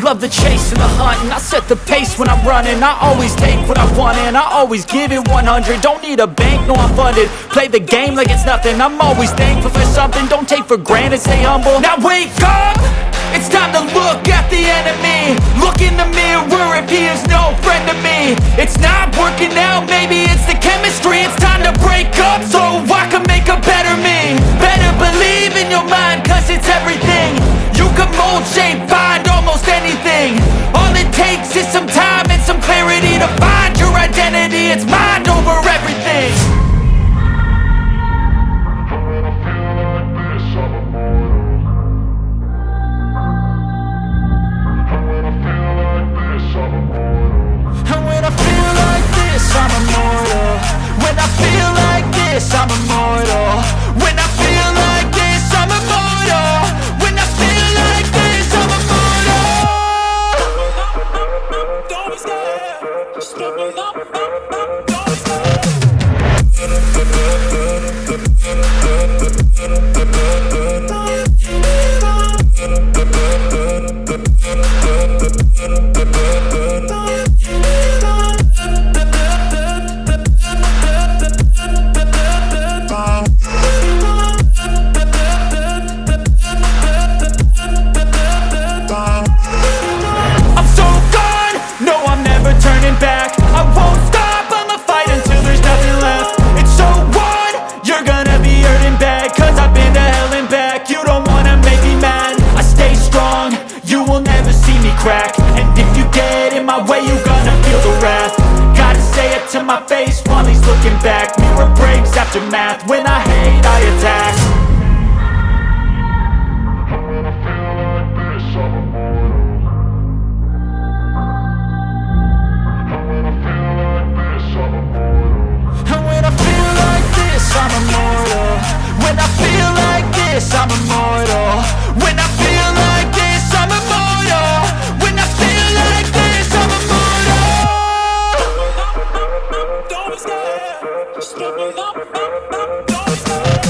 Love the chase and the hunt, and I set the pace when I'm running. I always take what I want and I always give it 100. Don't need a bank, no I'm funded. Play the game like it's nothing. I'm always thankful for something. Don't take for granted, stay humble. Now wake up! It's time to look at the enemy. Look in the mirror if he is no friend to me. It's not working out, maybe it's the chemistry. It's time to break up so I can make a better me. Better believe in your mind, cause it's everything. You can mold, shape, find almost anything. All it takes is some time and some clarity to find your identity. It's mind over everything. And when I feel like this, I'm immortal. When I feel like this, I'm immortal. When I feel like this, I'm immortal. When I feel like this, I'm immortal. Don't be scared. Just open up. Don't be scared. And if you get in my way, you gonna feel the wrath. Gotta say it to my face while he's looking back. Mirror breaks after math. When I hate, I attack. And when I feel like this, I'm immortal. When I feel like this, I'm immortal. When I feel like this, I'm immortal. When I feel like this, I'm immortal. Don't be scared. Just open up. Don't be scared.